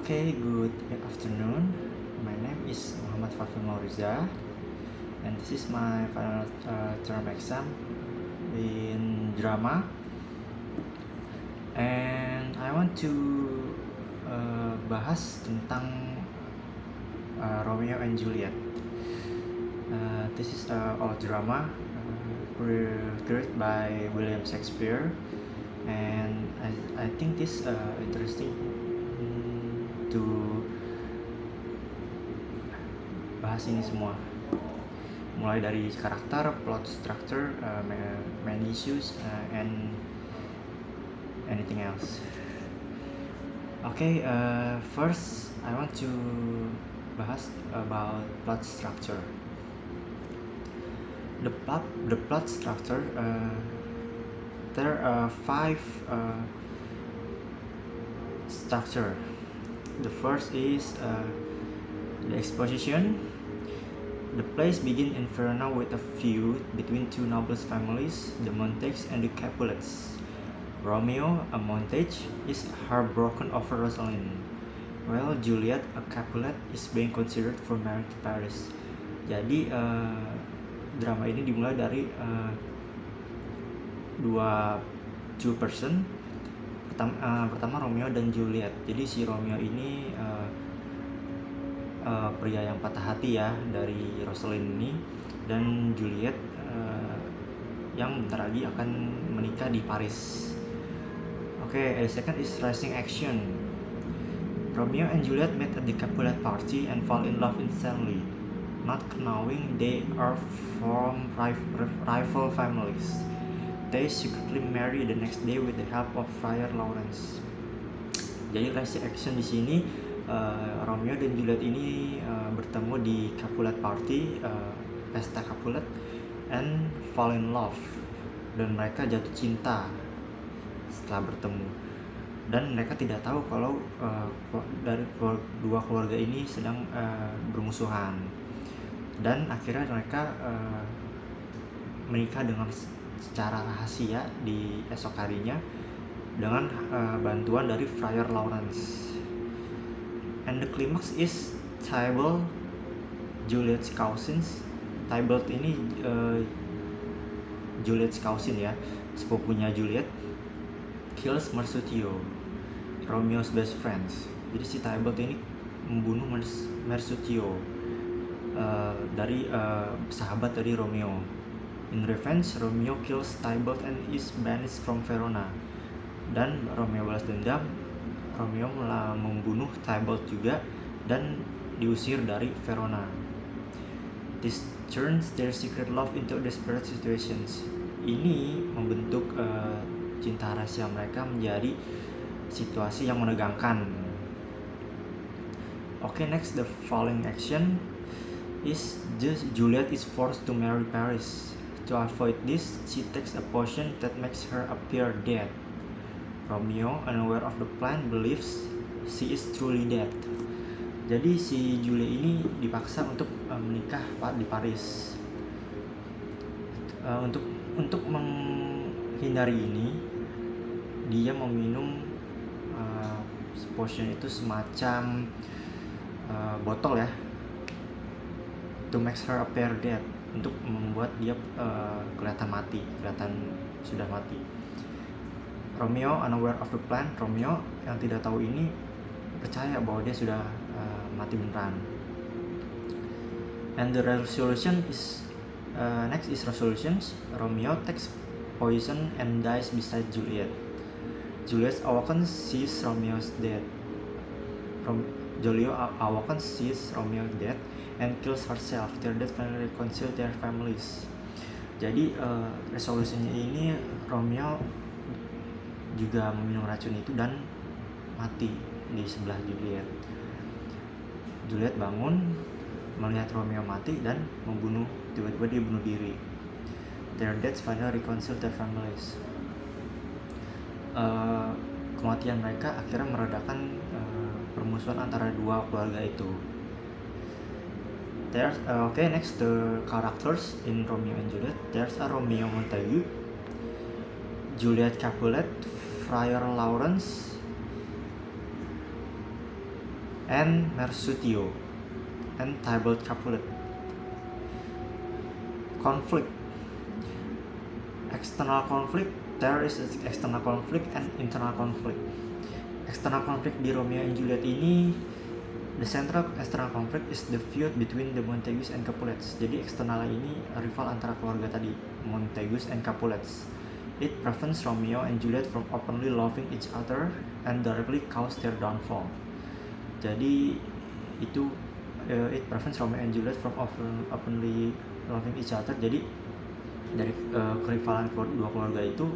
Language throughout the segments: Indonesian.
Okay, good afternoon. My name is Muhammad Fafil Mauriza, and this is my final term exam in drama. And I want to bahas tentang Romeo and Juliet. This is a old drama created by William Shakespeare, and I think this interesting to bahas ini semua, mulai dari karakter, plot structure, main issues, and anything else. Okay, first I want to bahas about plot structure. The plot structure, there are five structure. The first is the exposition. The plays begin in Verona with a feud between two nobles families, the Montagues and the Capulets. Romeo, a Montague, is heartbroken over Rosalind, while Juliet, a Capulet, is being considered for marriage to Paris. Jadi drama ini dimulai dari two person. Pertama Romeo dan Juliet. Jadi si Romeo ini pria yang patah hati ya dari Rosalind ini, dan Juliet yang bentar lagi akan menikah di Paris. Okay, second is rising action. Romeo and Juliet met at the Capulet party and fall in love instantly, not knowing they are from rival families. They secretly marry the next day with the help of Friar Lawrence. Jadi rising action di sini, Romeo dan Juliet ini bertemu di Capulet party, pesta Capulet, and fall in love, dan mereka jatuh cinta setelah bertemu. Dan mereka tidak tahu kalau dari dua keluarga ini sedang bermusuhan. Dan akhirnya mereka menikah dengan secara rahasia di esok harinya dengan bantuan dari Friar Lawrence. And the climax is Tybalt, Juliet's cousins. Tybalt ini Juliet's cousin ya, sepupunya Juliet, kills Mercutio, Romeo's best friends. Jadi si Tybalt ini membunuh Mercutio, dari sahabat dari Romeo. In revenge, Romeo kills Tybalt and is banished from Verona. Dan Romeo balas dendam, Romeo membunuh Tybalt juga dan diusir dari Verona. This turns their secret love into desperate situations. Ini membentuk cinta rahasia mereka menjadi situasi yang menegangkan. Okay, next, the following action is Juliet is forced to marry Paris. To avoid this, she takes a potion that makes her appear dead. Romeo, unaware of the plan, believes she is truly dead. Jadi si Juliet ini dipaksa untuk menikah di Paris. Untuk menghindari ini, dia meminum potion itu semacam botol ya, to make her appear dead, untuk membuat dia kelihatan sudah mati. Romeo, unaware of the plan, Romeo yang tidak tahu ini percaya bahwa dia sudah mati beneran. And the resolution is next is resolutions. Romeo takes poison and dies beside Juliet. Juliet awakens, sees Romeo's dead. Juliet awakens, sees Romeo dead, and kills herself. Their death finally reconcile their families. Jadi resolusinya ini, Romeo juga meminum racun itu dan mati di sebelah Juliet. Juliet bangun melihat Romeo mati dan tiba-tiba dia bunuh diri. Their deaths finally reconcile their families. Kematian mereka akhirnya meredakan permusuhan antara dua keluarga itu. Okay, next, the characters in Romeo and Juliet. There's a Romeo Montague, Juliet Capulet, Friar Lawrence, and Mercutio and Tybalt Capulet. Conflict. External conflict. There is external conflict and internal conflict. External conflict di Romeo and Juliet ini, the central external conflict is the feud between the Montagues and Capulets. Jadi eksternal ini rival antara keluarga tadi, Montagues and Capulets. It prevents Romeo and Juliet from openly loving each other and directly cause their downfall. Jadi itu it prevents Romeo and Juliet from openly loving each other. Jadi dari kerivalan dua keluarga itu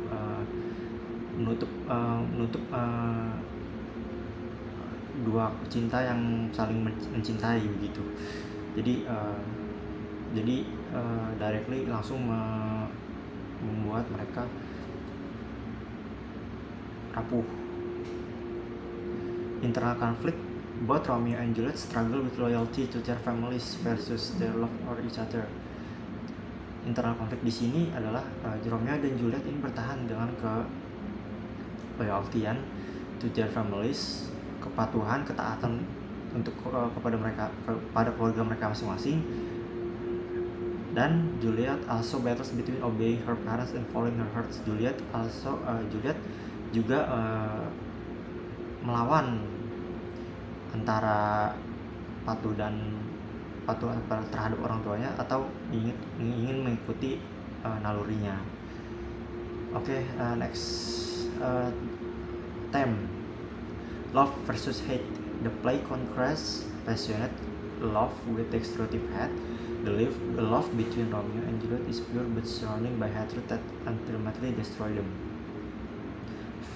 menutup dua cinta yang saling mencintai begitu. Jadi directly langsung membuat mereka rapuh. Internal conflict. Both Romeo and Juliet struggle with loyalty to their families versus their love for each other. Internal konflik di sini adalah Romeo dan Juliet ini bertahan dengan loyaltian to their families, kepatuhan, ketaatan untuk kepada keluarga mereka masing-masing. Dan Juliet also battles between obeying her parents and following her heart. Juliet juga melawan antara patuh terhadap orang tuanya atau ingin mengikuti nalurinya. Next theme, love versus hate. The play contrasts passionate love with destructive hate. The love between Romeo and Juliet is pure but surrounded by hatred that ultimately destroy them.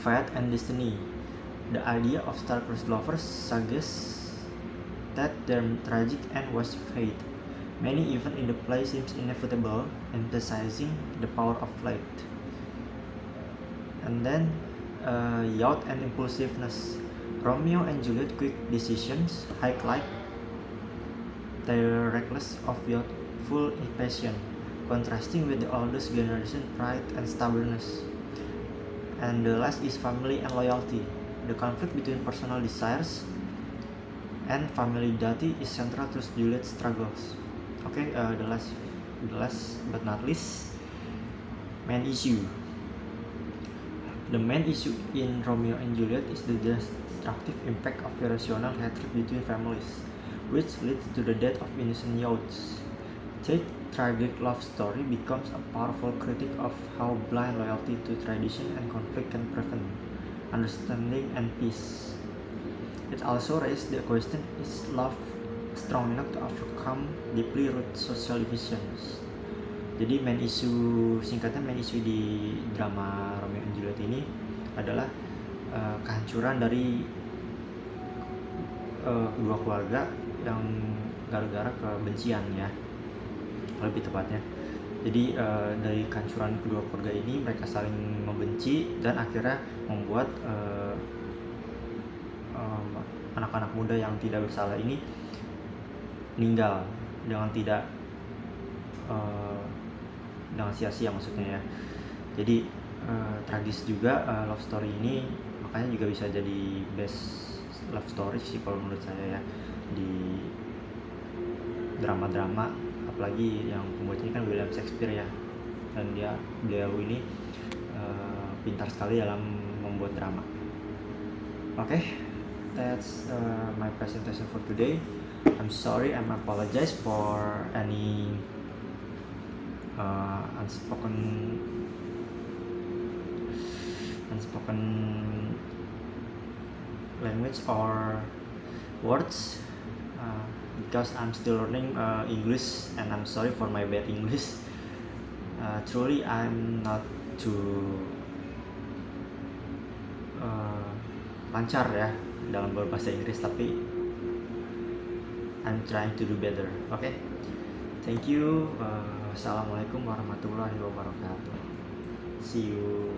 Fate and destiny. The idea of star-crossed lovers suggests that their tragic end was fate. Many even in the play seems inevitable, emphasizing the power of fate. And then youth and impulsiveness. Romeo and Juliet quick decisions highlight their reckless of youthful passion, contrasting with the oldest generation pride and stubbornness. And the last is family and loyalty. The conflict between personal desires and family duty is central to Juliet's struggles. The last but not least, main issue. The main issue in Romeo and Juliet is the destructive impact of irrational hatred between families, which leads to the death of innocent youths. This tragic love story becomes a powerful critique of how blind loyalty to tradition and conflict can prevent understanding and peace. It also raises the question, is love strong enough to overcome deeply rooted social divisions? Jadi main issue di drama Romeo and Juliet ini adalah kehancuran dari kedua keluarga yang gara-gara kebencian ya, lebih tepatnya. Jadi dari kehancuran kedua keluarga ini, mereka saling membenci dan akhirnya membuat anak-anak muda yang tidak bersalah ini meninggal dengan dengan sia-sia maksudnya ya. Jadi tragis juga love story ini, makanya juga bisa jadi best love story sih kalau menurut saya ya di drama-drama, apalagi yang pembuatnya kan William Shakespeare ya, dan beliau ini pintar sekali dalam membuat drama. That's my presentation for today. I'm sorry, I apologize for any unspoken language or words because I'm still learning English, and I'm sorry for my bad English. Truly I'm not too lancar ya dalam berbahasa Inggris, tapi I'm trying to do better. Thank you. Assalamualaikum warahmatullahi wabarakatuh. See you.